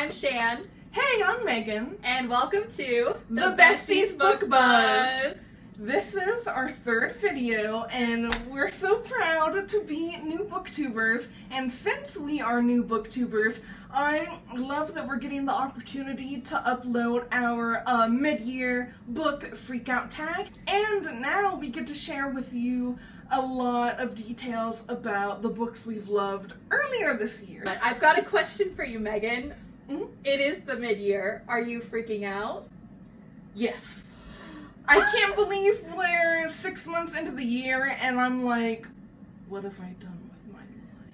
I'm Shan. Hey, I'm Megan. And welcome to The Besties Book Buzz. This is our third video, and we're so proud to be new booktubers. And since we are new booktubers, I love that we're getting the opportunity to upload our mid-year book freakout tag. And now we get to share with you a lot of details about the books we've loved earlier this year. I've got a question for you, Megan. Mm-hmm. It is the mid-year. Are you freaking out? Yes. I can't believe we're 6 months into the year and I'm like, what have I done with my life?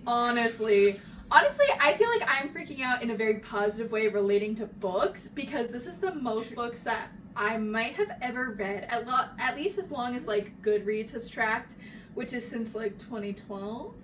Honestly, I feel like I'm freaking out in a very positive way relating to books because this is the most books that I might have ever read, at least as long as like Goodreads has tracked, which is since like 2012.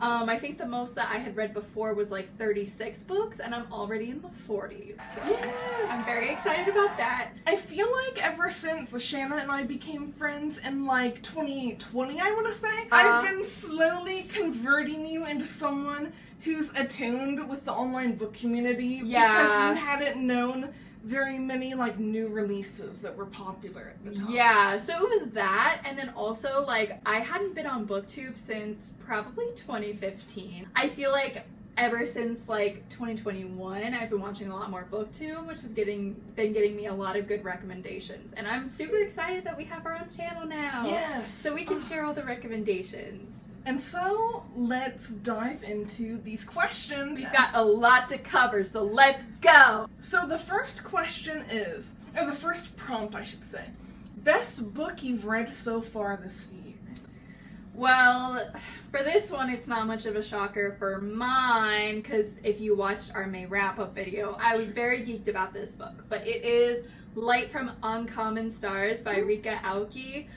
I think the most that I had read before was like 36 books, and I'm already in the 40s. So yes. I'm very excited about that. I feel like ever since Shanna and I became friends in like 2020, I want to say, I've been slowly converting you into someone who's attuned with the online book community. Yeah. Because you hadn't known very many like new releases that were popular at the time. Yeah, so it was that, and then also like I hadn't been on BookTube since probably 2015. I feel like ever since like 2021 I've been watching a lot more BookTube, which has been getting me a lot of good recommendations, and I'm super excited that we have our own channel now. Yes. So we can share all the recommendations. And so let's dive into these questions. We've got a lot to cover, so let's go! So the first question is, or the first prompt I should say, best book you've read so far this year? Well, for this one, it's not much of a shocker for mine, because if you watched our May wrap-up video, I was very geeked about this book. But it is Light from Uncommon Stars by Rika Aoki.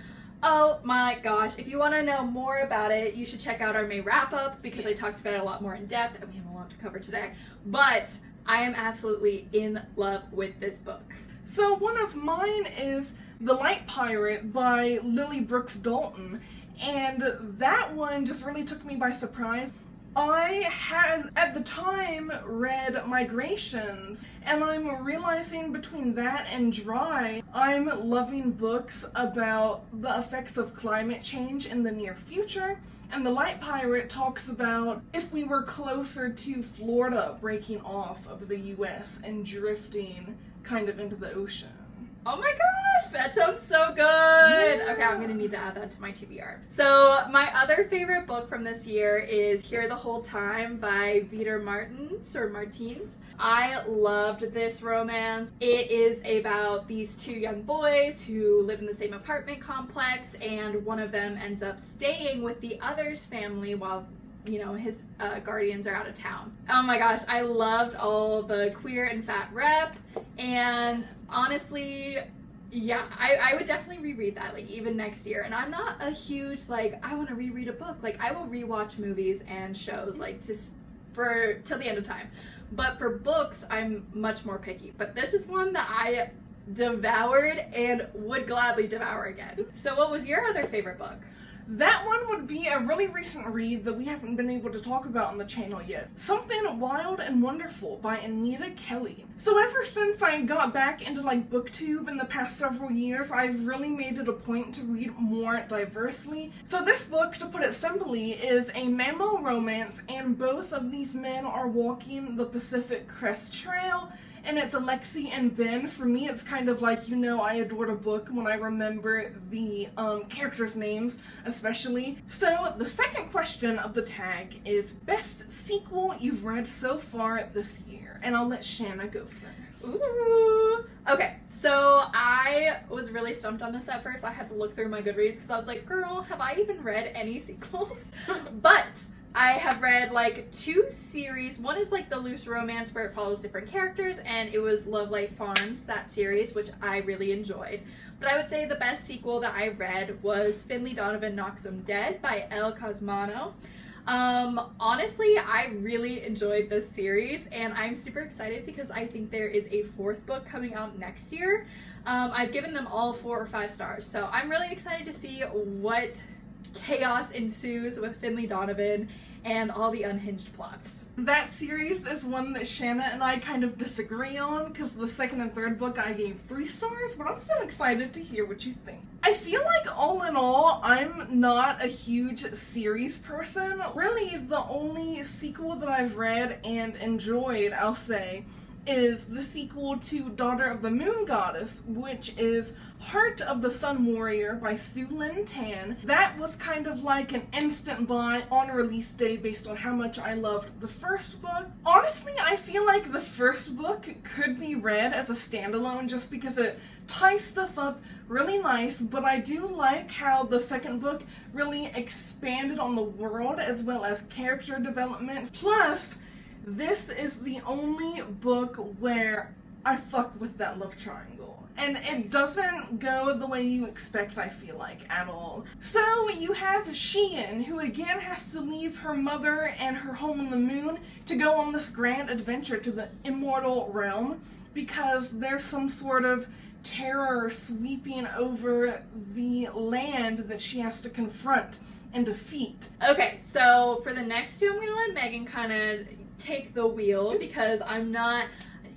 Oh my gosh, if you want to know more about it, you should check out our May wrap-up, because I talked about it a lot more in depth, and we have a lot to cover today. But I am absolutely in love with this book. So one of mine is The Light Pirate by Lily Brooks Dalton, and that one just really took me by surprise. I had, at the time, read Migrations, and I'm realizing between that and Dry, I'm loving books about the effects of climate change in the near future, and The Light Pirate talks about if we were closer to Florida breaking off of the US and drifting kind of into the ocean. Oh my gosh, that sounds so good! Yeah. Okay, I'm gonna need to add that to my TBR. So, my other favorite book from this year is Here the Whole Time by Peter Martins. I loved this romance. It is about these two young boys who live in the same apartment complex, and one of them ends up staying with the other's family while his guardians are out of town. Oh my gosh, I loved all the queer and fat rep, and honestly, yeah, I would definitely reread that, like, even next year. And I'm not a huge, like, I want to reread a book. Like, I will rewatch movies and shows, like, till the end of time. But for books, I'm much more picky. But this is one that I devoured and would gladly devour again. So what was your other favorite book? That one would be a really recent read that we haven't been able to talk about on the channel yet. Something Wild and Wonderful by Anita Kelly. So ever since I got back into like BookTube in the past several years, I've really made it a point to read more diversely. So this book, to put it simply, is a mammal romance, and both of these men are walking the Pacific Crest Trail. And it's Alexi and Ben. For me, it's kind of like, I adored a book when I remember the characters' names, especially. So the second question of the tag is best sequel you've read so far this year. And I'll let Shanna go first. Ooh. Okay, so I was really stumped on this at first. I had to look through my Goodreads because I was like, girl, have I even read any sequels? But I have read like 2 series. One is like the loose romance where it follows different characters, and it was Love Light Farms, that series, which I really enjoyed. But I would say the best sequel that I read was Finley Donovan Knocks 'Em Dead by Elle Cosmano. Honestly, I really enjoyed this series, and I'm super excited because I think there is a 4th book coming out next year. I've given them all 4 or 5 stars, so I'm really excited to see what chaos ensues with Finley Donovan and all the unhinged plots. That series is one that Shanna and I kind of disagree on, because the second and third book I gave 3 stars, but I'm still excited to hear what you think. I feel like all in all, I'm not a huge series person. Really, the only sequel that I've read and enjoyed, I'll say, is the sequel to Daughter of the Moon Goddess, which is Heart of the Sun Warrior by Sue Lin Tan. That was kind of like an instant buy on release day based on how much I loved the first book. Honestly, I feel like the first book could be read as a standalone just because it ties stuff up really nice, but I do like how the second book really expanded on the world as well as character development. Plus, this is the only book where I fuck with that love triangle. And it doesn't go the way you expect, I feel like, at all. So you have Xian, who again has to leave her mother and her home on the moon to go on this grand adventure to the immortal realm because there's some sort of terror sweeping over the land that she has to confront and defeat. Okay, so for the next two, I'm going to let Megan kind of take the wheel because I'm not,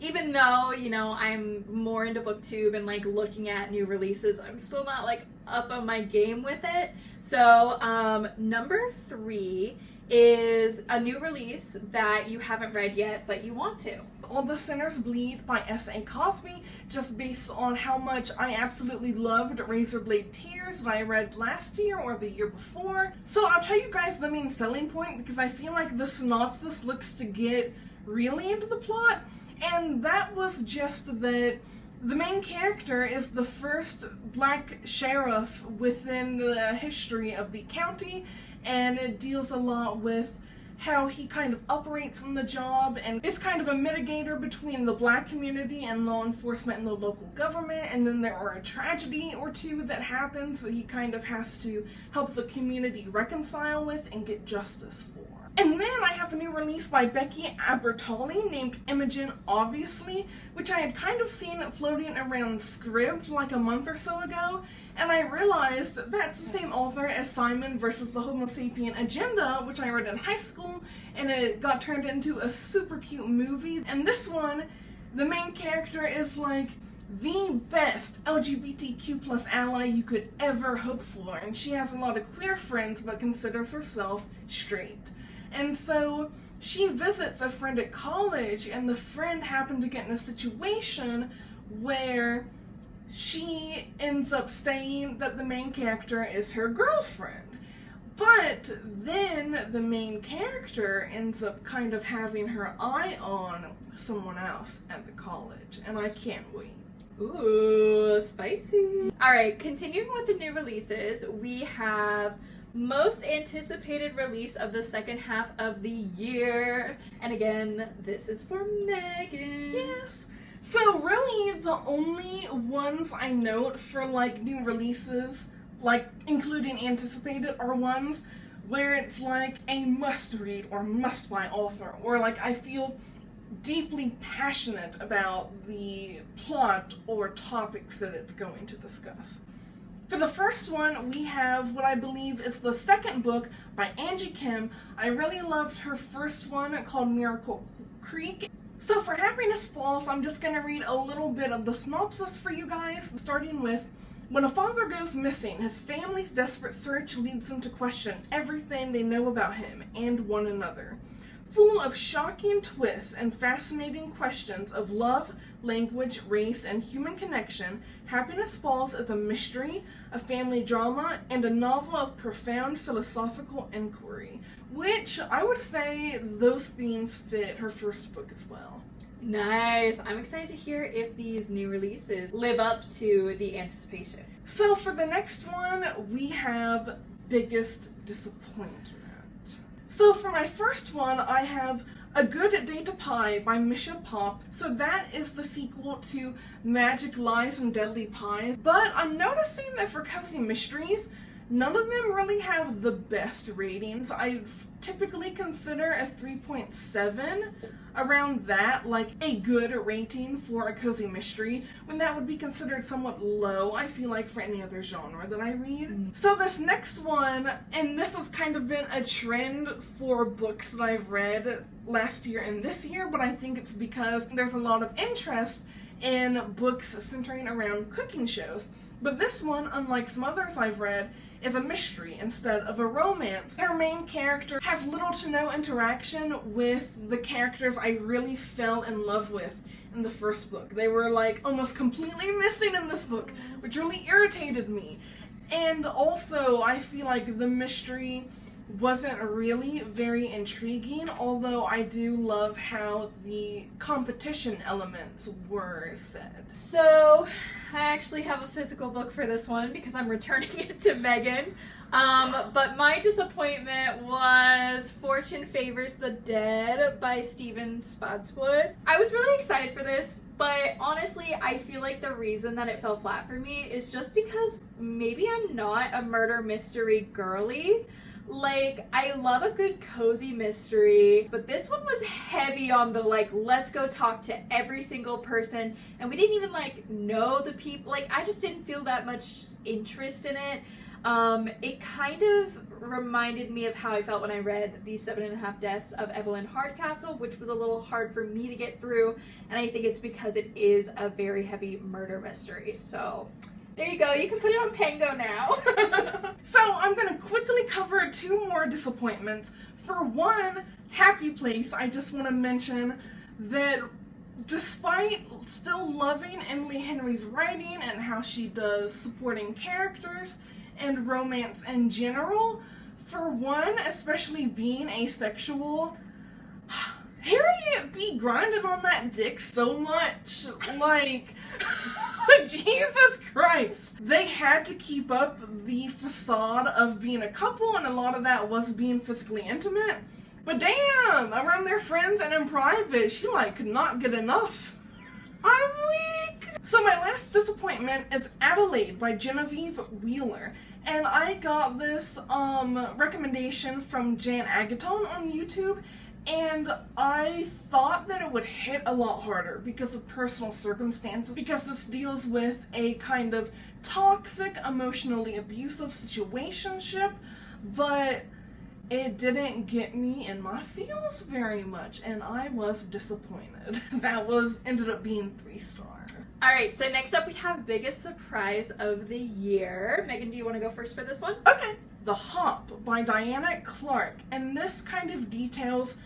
even though, you know, I'm more into booktube and like looking at new releases, I'm still not like up on my game with it. So number 3 is a new release that you haven't read yet but you want to. All the Sinners Bleed by S.A. Cosby, just based on how much I absolutely loved Razorblade Tears that I read last year or the year before. So I'll tell you guys the main selling point because I feel like the synopsis looks to get really into the plot, and that was just that the main character is the first black sheriff within the history of the county, and it deals a lot with how he kind of operates in the job, and is kind of a mitigator between the black community and law enforcement and the local government, and then there are a tragedy or two that happens that he kind of has to help the community reconcile with and get justice for. And then I have a new release by Becky Albertalli named Imogen Obviously, which I had kind of seen floating around Scribd like a month or so ago, and I realized that's the same author as Simon versus the Homo Sapien Agenda, which I read in high school, and it got turned into a super cute movie. And this one, the main character is like the best LGBTQ plus ally you could ever hope for, and she has a lot of queer friends but considers herself straight. And so she visits a friend at college, and the friend happened to get in a situation where she ends up saying that the main character is her girlfriend. But then the main character ends up kind of having her eye on someone else at the college, and I can't wait. Ooh, spicy. Alright, continuing with the new releases, we have most anticipated release of the second half of the year. And again, this is for Megan. Yes. So really, the only ones I note for like new releases, like including anticipated, are ones where it's like a must-read or must-buy author, or like I feel deeply passionate about the plot or topics that it's going to discuss. For the first one, we have what I believe is the second book by Angie Kim. I really loved her first one called Miracle Creek. So for Happiness Falls, I'm just going to read a little bit of the synopsis for you guys, starting with, when a father goes missing, his family's desperate search leads them to question everything they know about him and one another. Full of shocking twists and fascinating questions of love, language, race, and human connection, Happiness Falls is a mystery, a family drama, and a novel of profound philosophical inquiry, which I would say those themes fit her first book as well. Nice. I'm excited to hear if these new releases live up to the anticipation. So for the next one, we have Biggest Disappointment. So for my first one, I have A Good Day to Pie by Misha Pop. So that is the sequel to Magic Lies and Deadly Pies. But I'm noticing that for Cozy Mysteries, none of them really have the best ratings. I typically consider a 3.7 around that, like a good rating for a cozy mystery, when that would be considered somewhat low, I feel like, for any other genre that I read. So this next one, and this has kind of been a trend for books that I've read last year and this year, but I think it's because there's a lot of interest in books centering around cooking shows. But this one, unlike some others I've read, is a mystery instead of a romance. Our main character has little to no interaction with the characters I really fell in love with in the first book. They were like almost completely missing in this book, which really irritated me. And also, I feel like the mystery wasn't really very intriguing, although I do love how the competition elements were said. So, I actually have a physical book for this one because I'm returning it to Megan. But my disappointment was Fortune Favors the Dead by Stephen Spotswood. I was really excited for this, but honestly, I feel like the reason that it fell flat for me is just because maybe I'm not a murder mystery girly. Like, I love a good cozy mystery, but this one was heavy on the, like, let's go talk to every single person, and we didn't even, like, know the people. Like, I just didn't feel that much interest in it. It kind of reminded me of how I felt when I read The 7.5 Deaths of Evelyn Hardcastle, which was a little hard for me to get through, and I think it's because it is a very heavy murder mystery, so there you go. You can put it on Pango now. So I'm going to quickly cover two more disappointments. For one, Happy Place, I just want to mention that despite still loving Emily Henry's writing and how she does supporting characters and romance in general, for one, especially being asexual, Harriet be grinding on that dick so much. Like, Jesus Christ. They had to keep up the facade of being a couple, and a lot of that was being physically intimate. But damn, around their friends and in private, she like could not get enough. I'm weak. So my last disappointment is Adelaide by Genevieve Wheeler. And I got this recommendation from Jan Agaton on YouTube, and I thought that it would hit a lot harder because of personal circumstances, because this deals with a kind of toxic, emotionally abusive situationship, but it didn't get me in my feels very much, and I was disappointed. That ended up being 3 stars. Alright, so next up we have Biggest Surprise of the Year. Megan, do you want to go first for this one? Okay. The Hop by Diana Clark, and this kind of details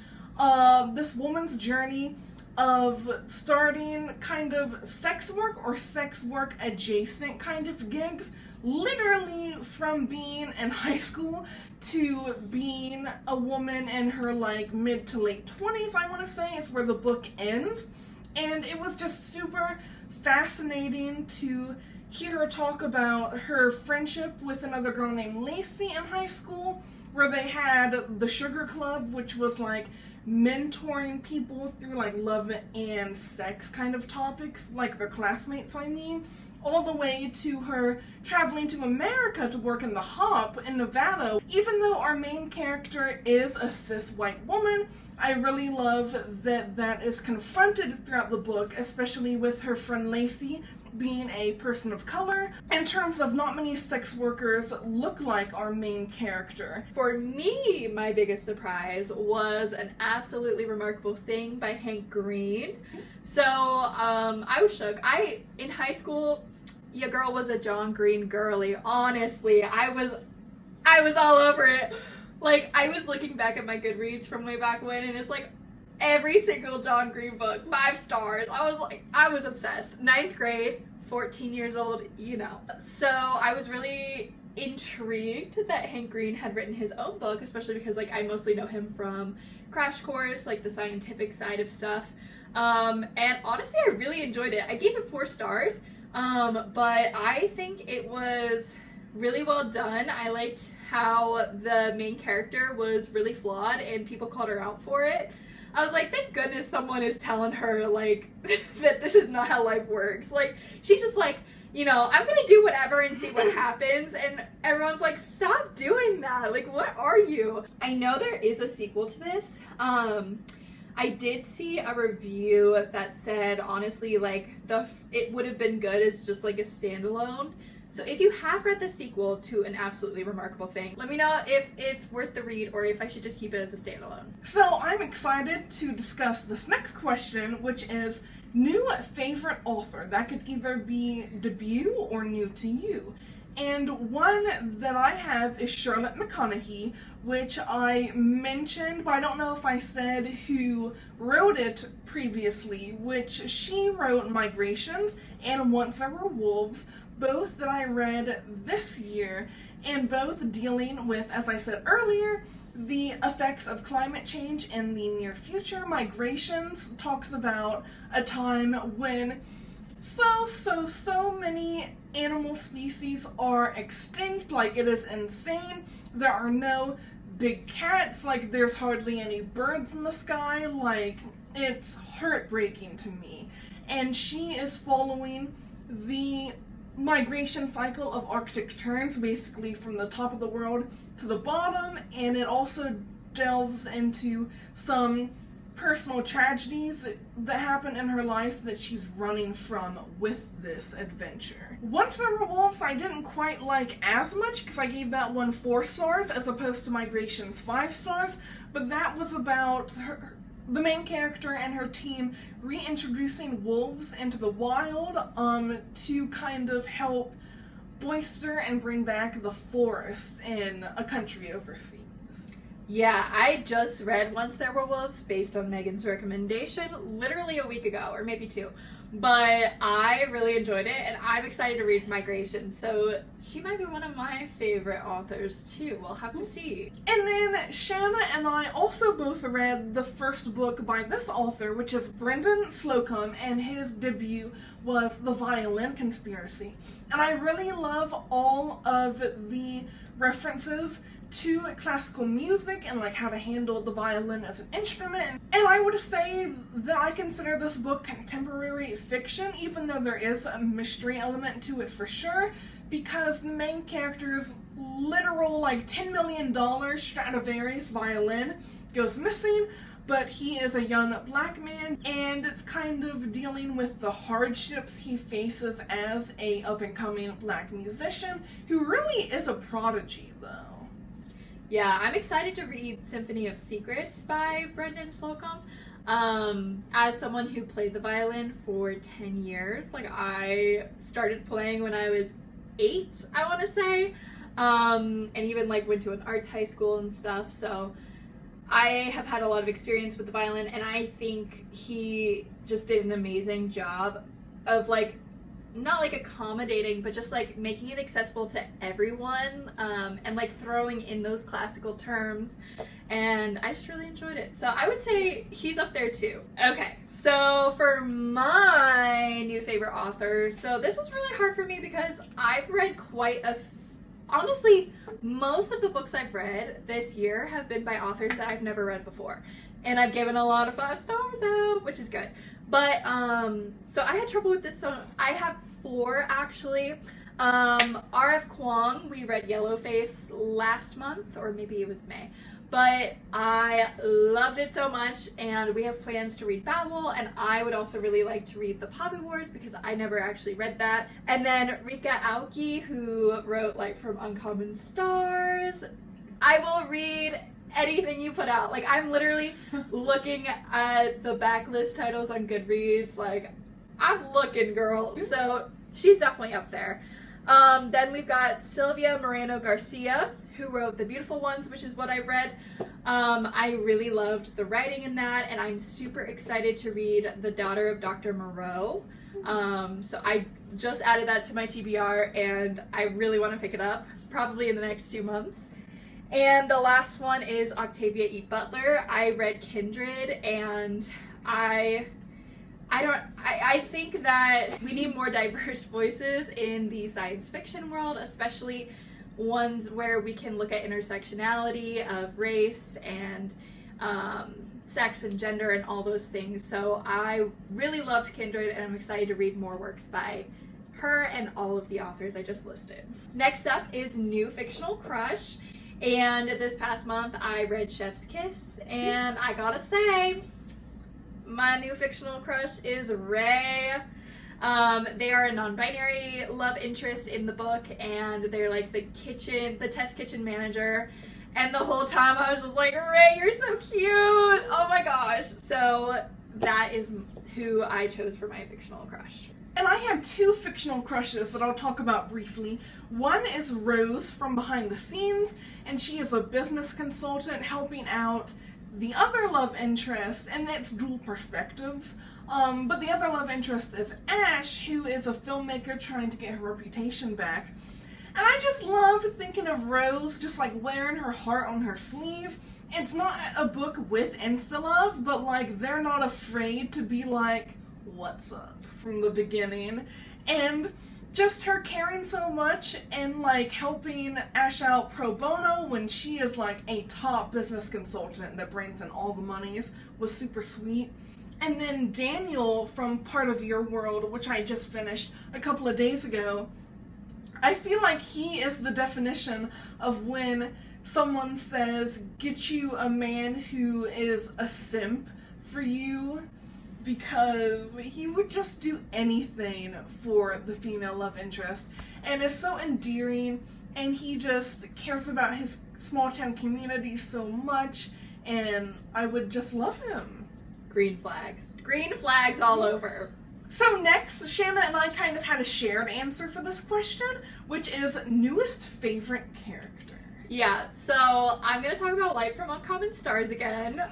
this woman's journey of starting kind of sex work or sex work adjacent kind of gigs, literally from being in high school to being a woman in her like mid to late 20s, I want to say, is where the book ends. And it was just super fascinating to hear her talk about her friendship with another girl named Lacey in high school, where they had the Sugar Club, which was like mentoring people through like love and sex kind of topics, like their classmates, I mean, all the way to her traveling to America to work in the Hop in Nevada. Even though our main character is a cis white woman, I really love that that is confronted throughout the book, especially with her friend Lacey being a person of color, in terms of not many sex workers look like our main character. For me, my biggest surprise was An Absolutely Remarkable Thing by Hank Green. So, I was shook. In high school, your girl was a John Green girly. Honestly, I was all over it. Like, I was looking back at my Goodreads from way back when, and it's like, every single John Green book, 5 stars. I was obsessed. 9th grade, 14 years old, you know. So I was really intrigued that Hank Green had written his own book, especially because like I mostly know him from Crash Course, like the scientific side of stuff. And honestly, I really enjoyed it. I gave it 4 stars, but I think it was really well done. I liked how the main character was really flawed and people called her out for it. I was like, thank goodness someone is telling her, like, that this is not how life works. Like, she's just like, you know, I'm gonna do whatever and see what happens, and everyone's like, stop doing that. Like, what are you? I know there is a sequel to this, I did see a review that said, honestly, like, it would have been good as just like a standalone. So if you have read the sequel to An Absolutely Remarkable Thing, let me know if it's worth the read or if I should just keep it as a standalone. So I'm excited to discuss this next question, which is new favorite author. That could either be debut or new to you. And one that I have is Charlotte McConaughey, which I mentioned, but I don't know if I said who wrote it previously, which she wrote Migrations and Once There Were Wolves, both that I read this year, and both dealing with, as I said earlier, the effects of climate change in the near future. Migrations talks about a time when so many animal species are extinct. Like, it is insane. There are no big cats, like there's hardly any birds in the sky. Like, it's heartbreaking to me. And she is following the migration cycle of Arctic terns, basically from the top of the world to the bottom, and it also delves into some personal tragedies that happen in her life that she's running from with this adventure. Once There Were Wolves I didn't quite like as much because I gave that one 4 stars as opposed to Migrations 5 stars, but that was about the main character and her team reintroducing wolves into the wild to kind of help bolster and bring back the forest in a country overseas. Yeah, I just read Once There Were Wolves based on Megan's recommendation literally a week ago, or maybe 2. But I really enjoyed it, and I'm excited to read Migration, so she might be one of my favorite authors too. We'll have to see. And then Shanna and I also both read the first book by this author, which is Brendan Slocum, and his debut was The Violin Conspiracy. And I really love all of the references to classical music and like how to handle the violin as an instrument. And I would say that I consider this book contemporary fiction, even though there is a mystery element to it for sure, because the main character's literal like $10 million Stradivarius violin goes missing, but he is a young black man, and it's kind of dealing with the hardships he faces as a up-and-coming black musician who really is a prodigy though. Yeah, I'm excited to read Symphony of Secrets by Brendan Slocum. As someone who played the violin for 10 years, like I started playing when I was 8, I want to say, and even like went to an arts high school and stuff, so I have had a lot of experience with the violin, and I think he just did an amazing job of like not like accommodating, but just like making it accessible to everyone, and like throwing in those classical terms, and I just really enjoyed it. So I would say he's up there too. Okay, so for my new favorite author, so this was really hard for me because I've read honestly, most of the books I've read this year have been by authors that I've never read before. And I've given a lot of 5 stars out, which is good. But, so I had trouble with this, so I have 4 actually. R.F. Kuang, we read Yellowface last month, or maybe it was May. But I loved it so much, and we have plans to read Babel, and I would also really like to read The Poppy Wars because I never actually read that. And then Rika Aoki, who wrote like From Uncommon Stars. I will read anything you put out. Like, I'm literally looking at the backlist titles on Goodreads. Like, I'm looking, girl. So she's definitely up there. Then we've got Sylvia Moreno Garcia, who wrote The Beautiful Ones, which is what I read. I really loved the writing in that, and I'm super excited to read The Daughter of Dr. Moreau. So I just added that to my TBR, and I really want to pick it up, probably in the next 2 months. And the last one is Octavia E. Butler. I read Kindred, and I think that we need more diverse voices in the science fiction world, especially ones where we can look at intersectionality of race and sex and gender and all those things. So I really loved Kindred, and I'm excited to read more works by her and all of the authors I just listed. Next up is New Fictional Crush. And this past month I read Chef's Kiss, and I gotta say, my new fictional crush is Ray. They are a non-binary love interest in the book, and they're like the test kitchen manager. And the whole time I was just like, Ray, you're so cute. Oh my gosh. So that is who I chose for my fictional crush. And I have two fictional crushes that I'll talk about briefly. One is Rose from Behind the Scenes, and she is a business consultant helping out the other love interest, and it's dual perspectives. But the other love interest is Ash, who is a filmmaker trying to get her reputation back. And I just love thinking of Rose just like wearing her heart on her sleeve. It's not a book with insta-love, but like they're not afraid to be like, what's up, from the beginning. And just her caring so much and like helping Ash out pro bono when she is like a top business consultant that brings in all the monies was super sweet. And then Daniel from Part of Your World, which I just finished a couple of days ago, I feel like he is the definition of when someone says, get you a man who is a simp for you, because he would just do anything for the female love interest and is so endearing, and he just cares about his small town community so much, and I would just love him. Green flags. Green flags all over. So next, Shanna and I kind of had a shared answer for this question, which is newest favorite character. Yeah, so I'm going to talk about Light from Uncommon Stars again.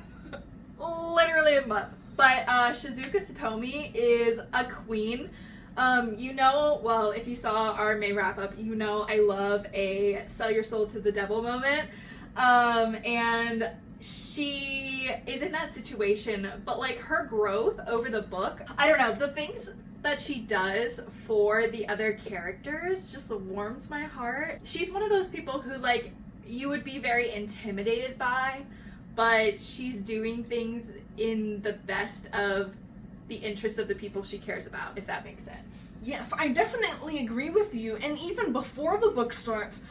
Literally a month. But Shizuka Satomi is a queen. Well, if you saw our May wrap-up, you know I love a sell your soul to the devil moment. And she is in that situation, but like her growth over the book, I don't know, the things that she does for the other characters just warms my heart. She's one of those people who like you would be very intimidated by, but she's doing things in the best of the interests of the people she cares about, if that makes sense. Yes, I definitely agree with you, and even before the book starts,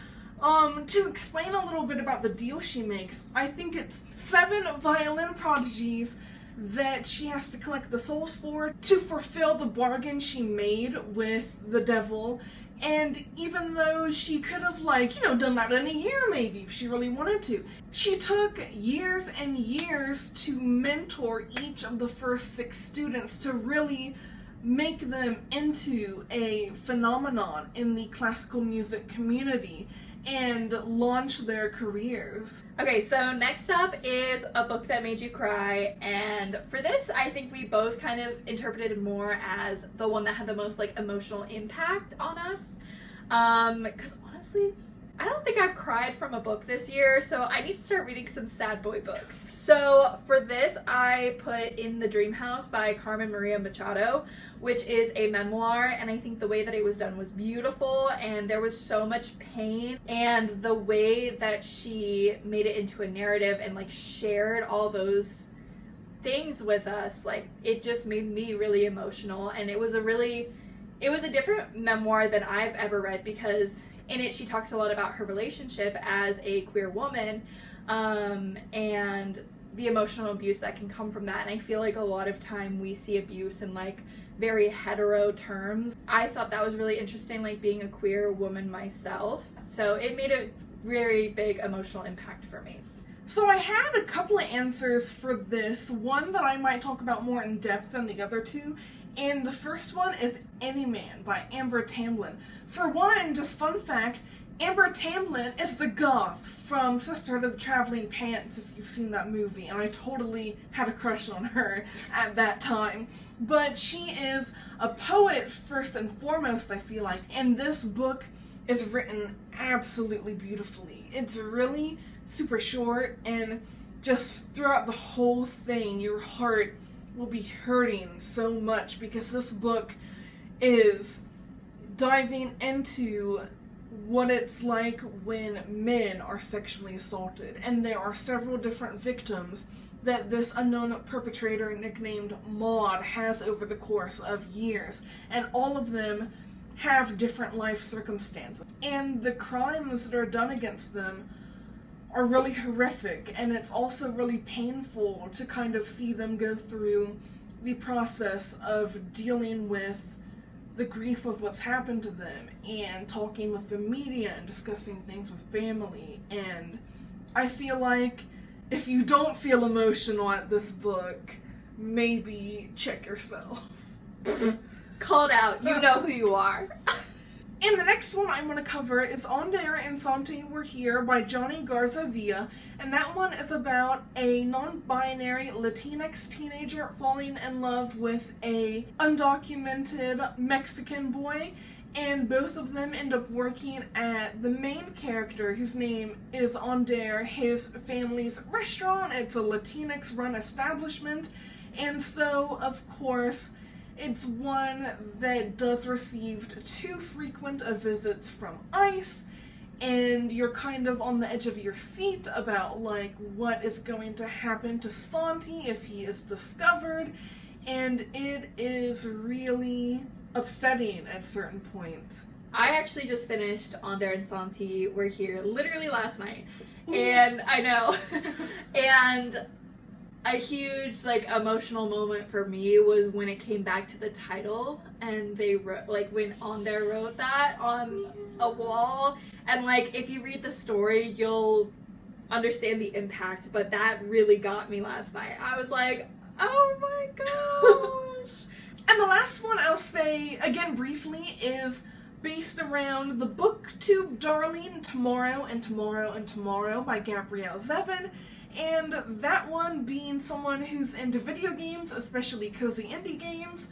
to explain a little bit about the deal she makes, I think it's 7 violin prodigies that she has to collect the souls for to fulfill the bargain she made with the devil. And even though she could have, done that in a year maybe if she really wanted to, she took years and years to mentor each of the first 6 students to really make them into a phenomenon in the classical music community and launch their careers. Okay, so next up is a book that made you cry, and for this I think we both kind of interpreted it more as the one that had the most emotional impact on us, because honestly I don't think I've cried from a book this year, so I need to start reading some sad boy books. So for this, I put In the Dream House by Carmen Maria Machado, which is a memoir, and I think the way that it was done was beautiful, and there was so much pain, and the way that she made it into a narrative and shared all those things with us, it just made me really emotional, and it was a different memoir than I've ever read, because in it she talks a lot about her relationship as a queer woman, and the emotional abuse that can come from that. And I feel like a lot of time we see abuse in very hetero terms. I thought that was really interesting, being a queer woman myself, so it made a very big emotional impact for me. So I had a couple of answers for this, one that I might talk about more in depth than the other two. And the first one is Any Man by Amber Tamblyn. For one, just fun fact, Amber Tamblyn is the goth from Sisterhood of the Traveling Pants, if you've seen that movie, and I totally had a crush on her at that time. But she is a poet first and foremost, I feel like, and this book is written absolutely beautifully. It's really super short, and just throughout the whole thing, your heart will be hurting so much, because this book is diving into what it's like when men are sexually assaulted, and there are several different victims that this unknown perpetrator nicknamed Maud has over the course of years, and all of them have different life circumstances, and the crimes that are done against them are really horrific, and it's also really painful to kind of see them go through the process of dealing with the grief of what's happened to them and talking with the media and discussing things with family. And I feel like if you don't feel emotional at this book, maybe check yourself. Called out. You know who you are. And the next one I'm going to cover is On There and Santi Were Here by Johnny Garza Villa, and that one is about a non-binary Latinx teenager falling in love with a undocumented Mexican boy, and both of them end up working at the main character, whose name is On There, his family's restaurant. It's a Latinx-run establishment, and so, of course, it's one that does receive too frequent of visits from ICE, and you're kind of on the edge of your seat about, like, what is going to happen to Santi if he is discovered, and it is really upsetting at certain points. I actually just finished On There and Santi Were Here literally last night, and I know, and a huge, like, emotional moment for me was when it came back to the title, and they wrote, like, when On There wrote that on a wall, and, like, if you read the story, you'll understand the impact, but that really got me last night. I was like, oh my gosh! And the last one I'll say, again briefly, is based around the booktube Darling, Tomorrow and Tomorrow and Tomorrow by Gabrielle Zevin. And that one, being someone who's into video games, especially cozy indie games,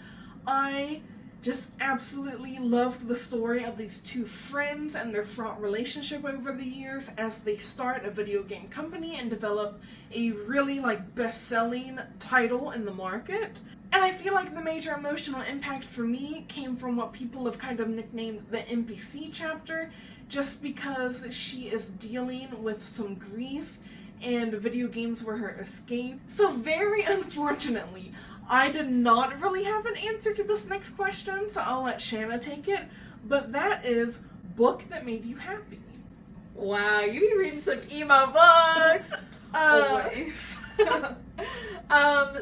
I just absolutely loved the story of these two friends and their fraught relationship over the years as they start a video game company and develop a really, like, best-selling title in the market. And I feel like the major emotional impact for me came from what people have kind of nicknamed the NPC chapter, just because she is dealing with some grief and video games were her escape. So very unfortunately, I did not really have an answer to this next question, so I'll let Shanna take it. But that is book that made you happy. Wow, you be reading some emo books! Always.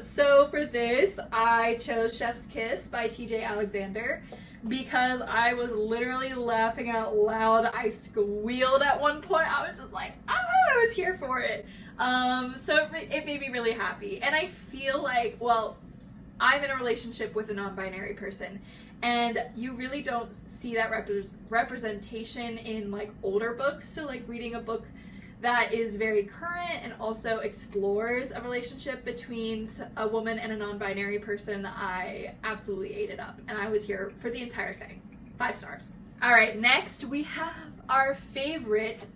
So for this, I chose Chef's Kiss by TJ Alexander because I was literally laughing out loud. I squealed at one point. I was just like, I was here for it. So it made me really happy. And I feel like, well, I'm in a relationship with a non-binary person, and you really don't see that representation in, like, older books. So, like, reading a book that is very current and also explores a relationship between a woman and a non-binary person, I absolutely ate it up, and I was here for the entire thing. 5 stars. All right, next we have our favorite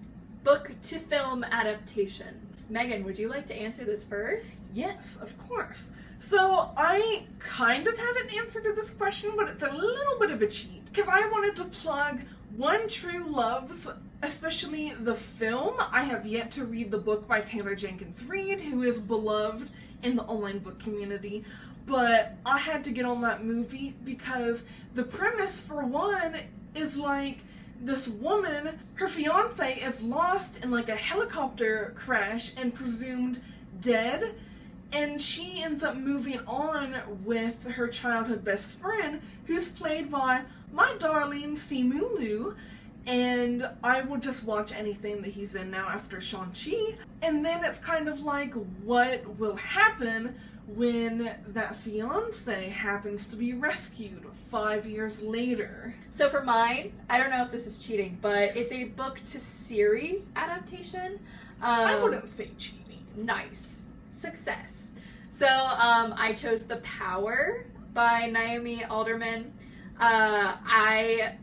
book to film adaptations. Megan, would you like to answer this first? Yes, of course. So I kind of had an answer to this question, but it's a little bit of a cheat, because I wanted to plug One True Loves, especially the film. I have yet to read the book by Taylor Jenkins Reid, who is beloved in the online book community, but I had to get on that movie because the premise, for one, is like this woman, her fiance is lost in, like, a helicopter crash and presumed dead, and she ends up moving on with her childhood best friend, who's played by my darling Simu Liu, and I will just watch anything that he's in now after Shang-Chi. And then it's kind of like, what will happen when that fiance happens to be rescued 5 years later? So for mine, I don't know if this is cheating, but it's a book to series adaptation. I wouldn't say cheating. Nice. Success. So I chose The Power by Naomi Alderman. I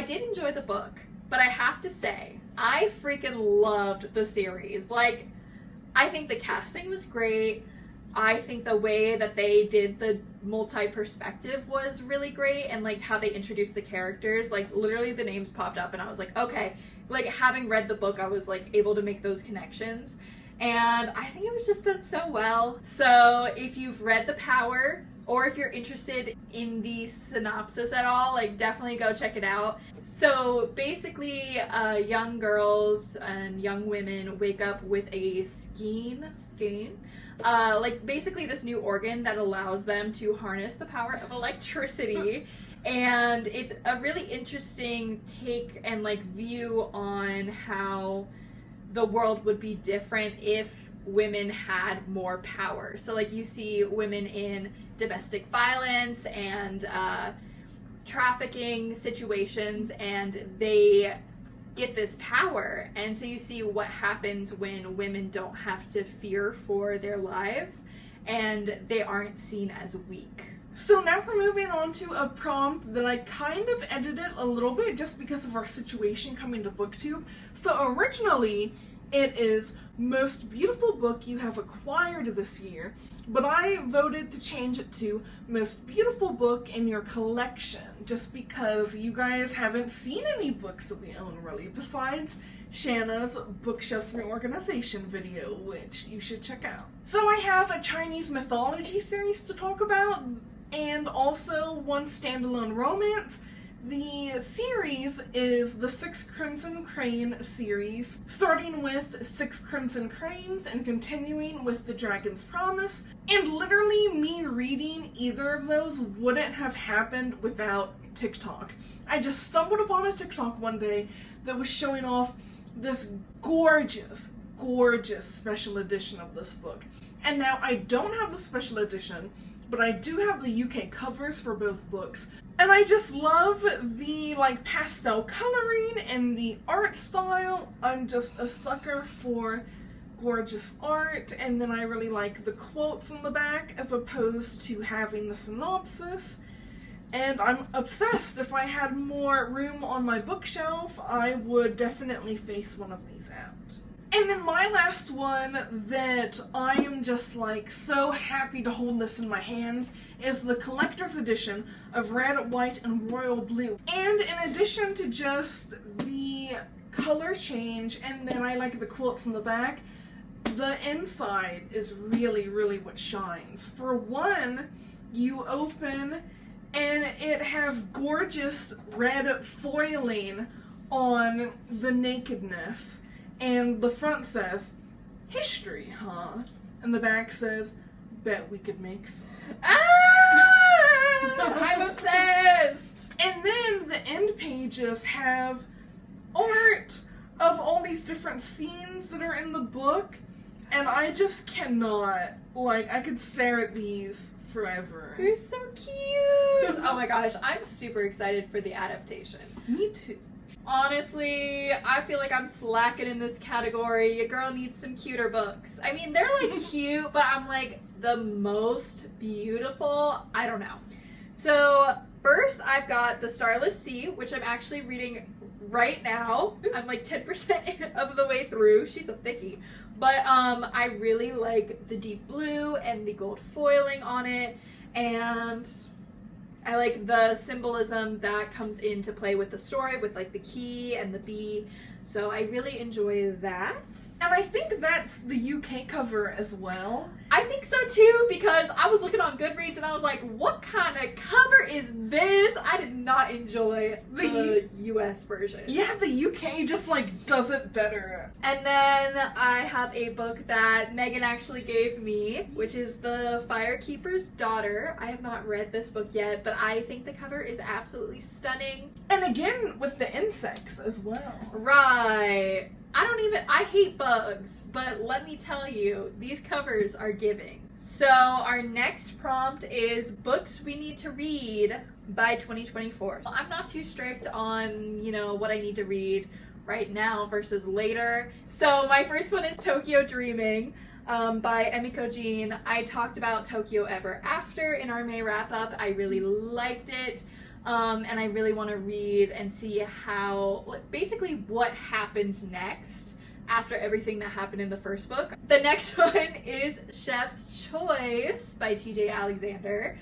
did enjoy the book, but I have to say, I freaking loved the series. Like, I think the casting was great. I think the way that they did the multi-perspective was really great, and, like, how they introduced the characters, like, literally the names popped up and I was like, okay. Like, having read the book, I was, like, able to make those connections, and I think it was just done so well. So if you've read The Power, or if you're interested in the synopsis at all, like definitely go check it out. So basically, young girls and young women wake up with a skein, like basically this new organ that allows them to harness the power of electricity. And it's a really interesting take and like view on how the world would be different if women had more power. So like you see women in domestic violence and trafficking situations, and they get this power, and so you see what happens when women don't have to fear for their lives and they aren't seen as weak. So now we're moving on to a prompt that I kind of edited a little bit just because of our situation coming to BookTube. So originally it is most beautiful book you have acquired this year, but I voted to change it to most beautiful book in your collection just because you guys haven't seen any books that we own really besides Shanna's bookshelf reorganization video, which you should check out. So I have a Chinese mythology series to talk about, and also one standalone romance. The series is the Six Crimson Crane series, starting with Six Crimson Cranes and continuing with The Dragon's Promise. And literally me reading either of those wouldn't have happened without TikTok. I just stumbled upon a TikTok one day that was showing off this gorgeous, gorgeous special edition of this book. And now I don't have the special edition, but I do have the UK covers for both books. And I just love the like pastel coloring and the art style. I'm just a sucker for gorgeous art, and then I really like the quotes in the back as opposed to having the synopsis. And I'm obsessed. If I had more room on my bookshelf, I would definitely face one of these out. And then my last one that I am just like so happy to hold this in my hands is the collector's edition of Red, White, and Royal Blue. And in addition to just the color change, and then I like the quotes in the back, the inside is really, really what shines. For one, you open and it has gorgeous red foiling on the nakedness. And the front says, "History, huh?" And the back says, "Bet we could make some." I'm obsessed! And then the end pages have art of all these different scenes that are in the book. And I just cannot, like, I could stare at these forever. You're so cute! Oh my gosh, I'm super excited for the adaptation. Me too. Honestly, I feel like I'm slacking in this category. Your girl needs some cuter books. I mean, they're like cute, but I'm like the most beautiful. I don't know. So first I've got The Starless Sea, which I'm actually reading right now. I'm like 10% of the way through. She's a thickie. But I really like the deep blue and the gold foiling on it, and I like the symbolism that comes into play with the story, with like the key and the bee. So I really enjoy that. And I think that's the UK cover as well. I think so too, because I was looking on Goodreads and I was like, what kind of cover is this? I did not enjoy the US version. Yeah, the UK just like does it better. And then I have a book that Megan actually gave me, which is The Firekeeper's Daughter. I have not read this book yet, but I think the cover is absolutely stunning. And again, with the insects as well. Right. I hate bugs, but let me tell you, these covers are giving. So our next prompt is books we need to read by 2024. I'm not too strict on, what I need to read right now versus later. So my first one is Tokyo Dreaming by Emiko Jean. I talked about Tokyo Ever After in our May wrap-up. I really liked it. And I really want to read and see basically what happens next after everything that happened in the first book. The next one is Chef's Choice by TJ Alexander.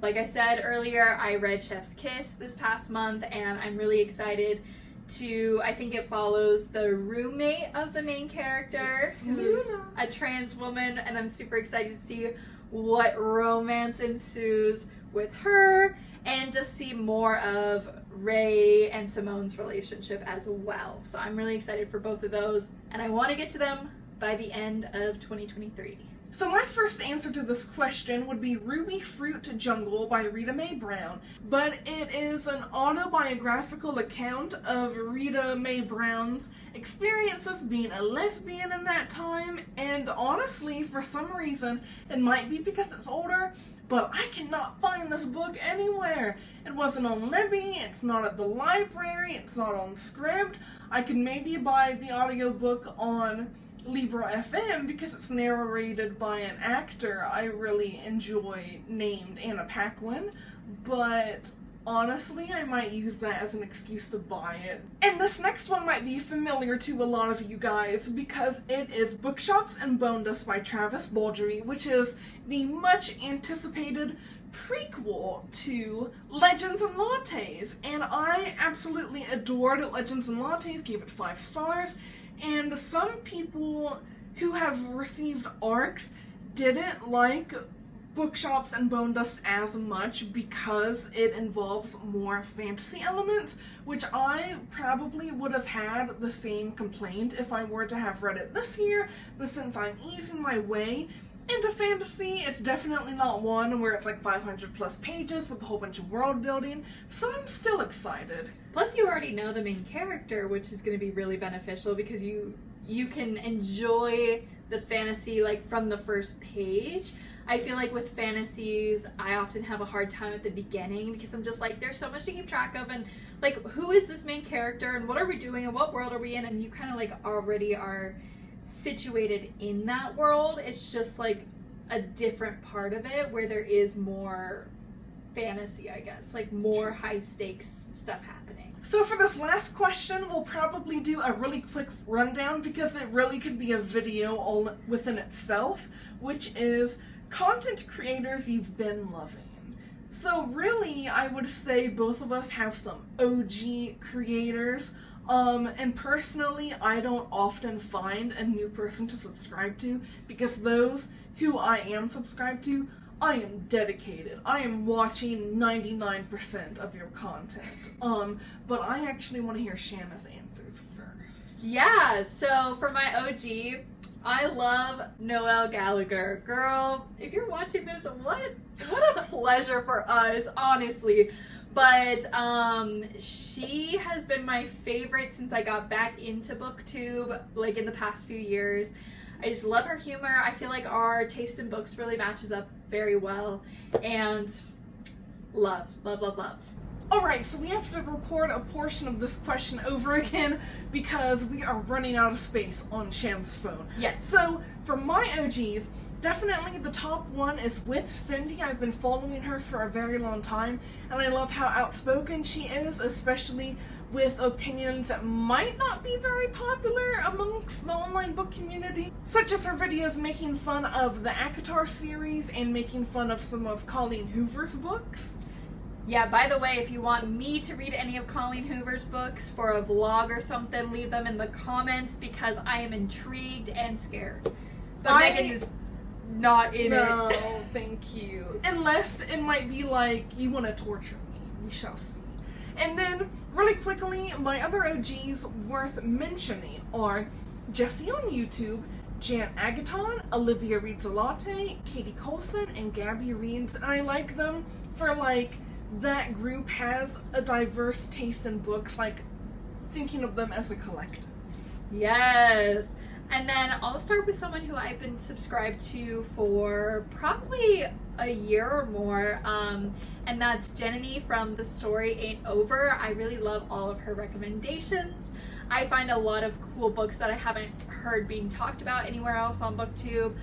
Like I said earlier, I read Chef's Kiss this past month, and I'm really excited I think it follows the roommate of the main character, who's a trans woman, and I'm super excited to see what romance ensues with her, and just see more of Ray and Simone's relationship as well. So I'm really excited for both of those, and I want to get to them by the end of 2023. So my first answer to this question would be Ruby Fruit Jungle by Rita Mae Brown, but it is an autobiographical account of Rita Mae Brown's experiences being a lesbian in that time, and honestly, for some reason, it might be because it's older, but I cannot find this book anywhere. It wasn't on Libby, it's not at the library, it's not on Scribd. I could maybe buy the audiobook on Libro FM because it's narrated by an actor I really enjoy named Anna Paquin, but honestly, I might use that as an excuse to buy it. And this next one might be familiar to a lot of you guys because it is Bookshops and Bone Dust by Travis Baldree, which is the much anticipated prequel to Legends and Lattes. And I absolutely adored Legends and Lattes, gave it 5 stars. And some people who have received ARCs didn't like Bookshops and Bone Dust as much because it involves more fantasy elements, which I probably would have had the same complaint if I were to have read it this year, but since I'm easing my way into fantasy, it's definitely not one where it's like 500 plus pages with a whole bunch of world building, so I'm still excited. Plus you already know the main character, which is going to be really beneficial because you can enjoy the fantasy like from the first page. I feel like with fantasies, I often have a hard time at the beginning because I'm just like, there's so much to keep track of, and like, who is this main character and what are we doing and what world are we in, and you kind of like already are situated in that world. It's just like a different part of it where there is more fantasy, I guess, like more high stakes stuff happening. So for this last question, we'll probably do a really quick rundown because it really could be a video all within itself, which is content creators you've been loving. So really, I would say both of us have some OG creators. And personally, I don't often find a new person to subscribe to because those who I am subscribed to, I am dedicated. I am watching 99% of your content. But I actually want to hear Shanna's answers first. Yeah, so for my OG, I love Noelle Gallagher. Girl, if you're watching this, what a pleasure for us, honestly. But she has been my favorite since I got back into BookTube, like in the past few years. I just love her humor. I feel like our taste in books really matches up very well. And love, love, love, love. Alright, so we have to record a portion of this question over again because we are running out of space on Sham's phone. Yes. So, for my OGs, definitely the top one is with Cindy. I've been following her for a very long time, and I love how outspoken she is, especially with opinions that might not be very popular amongst the online book community, such as her videos making fun of the ACOTAR series and making fun of some of Colleen Hoover's books. Yeah, by the way, if you want me to read any of Colleen Hoover's books for a vlog or something, leave them in the comments because I am intrigued and scared. But Megan is not in it. No, thank you. Unless it might be like, you want to torture me. We shall see. And then, really quickly, my other OGs worth mentioning are Jessie on YouTube, Jan Agaton, Olivia Reads a Latte, Katie Colson, and Gabby Reads. And I like them for like, that group has a diverse taste in books, like thinking of them as a collective. Yes. And then I'll start with someone who I've been subscribed to for probably a year or more, and that's Jenny from The Story Ain't Over. I really love all of her recommendations. I find a lot of cool books that I haven't heard being talked about anywhere else on BookTube.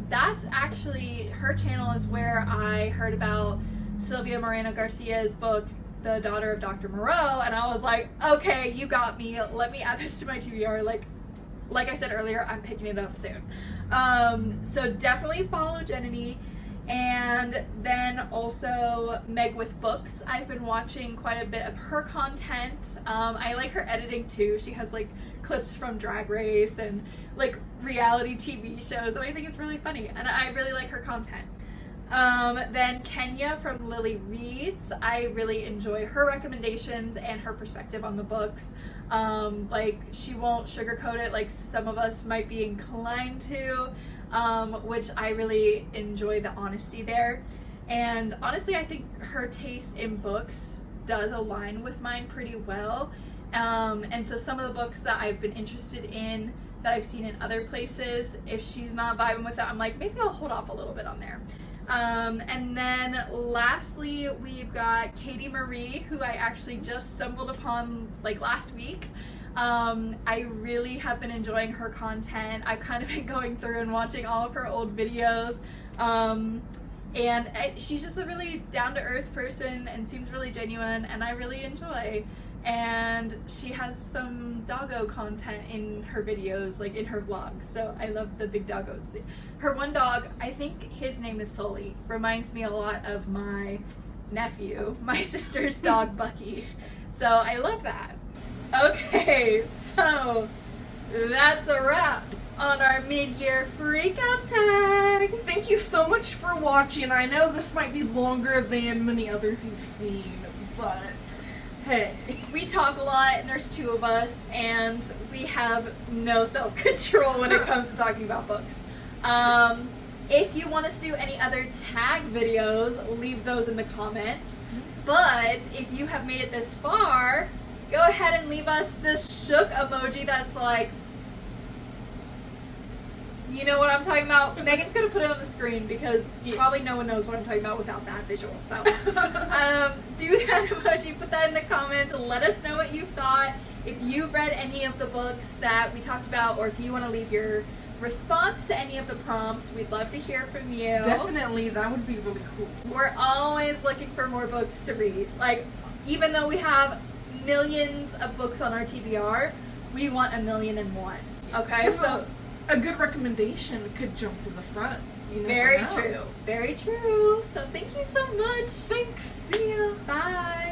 That's actually, her channel is where I heard about Sylvia Moreno Garcia's book, The Daughter of Dr. Moreau, and I was like, okay, you got me. Let me add this to my TBR. Like I said earlier, I'm picking it up soon. So definitely follow Jenny. And then also Meg with Books. I've been watching quite a bit of her content. I like her editing too. She has like clips from Drag Race and like reality TV shows, and I think it's really funny, and I really like her content. Then Kenya from Lily Reads. I really enjoy her recommendations and her perspective on the books. Like, she won't sugarcoat it like some of us might be inclined to, which I really enjoy the honesty there. And honestly, I think her taste in books does align with mine pretty well. And so some of the books that I've been interested in that I've seen in other places, if she's not vibing with that, I'm like, maybe I'll hold off a little bit on there. And then lastly, we've got Katie Marie, who I actually just stumbled upon like last week. I really have been enjoying her content. I've kind of been going through and watching all of her old videos. She's just a really down-to-earth person and seems really genuine, and I really enjoy. And she has some doggo content in her videos, like in her vlogs, so I love the big doggos. Her one dog, I think his name is Sully, reminds me a lot of my nephew, my sister's dog Bucky, so I love that. Okay, so that's a wrap on our mid-year freakout tag. Thank you so much for watching. I know this might be longer than many others you've seen, but hey, we talk a lot, and there's two of us, and we have no self-control when it comes to talking about books. If you want us to do any other tag videos, leave those in the comments. But if you have made it this far, go ahead and leave us this shook emoji that's like, you know what I'm talking about. Megan's going to put it on the screen because probably no one knows what I'm talking about without that visual. So do that emoji, put that in the comments, let us know what you thought. If you've read any of the books that we talked about, or if you want to leave your response to any of the prompts, we'd love to hear from you. Definitely, that would be really cool. We're always looking for more books to read. Like, even though we have millions of books on our TBR, we want 1,000,001. Okay, so a good recommendation could jump to the front. Very true. Very true. So thank you so much. Thanks. See ya. Bye.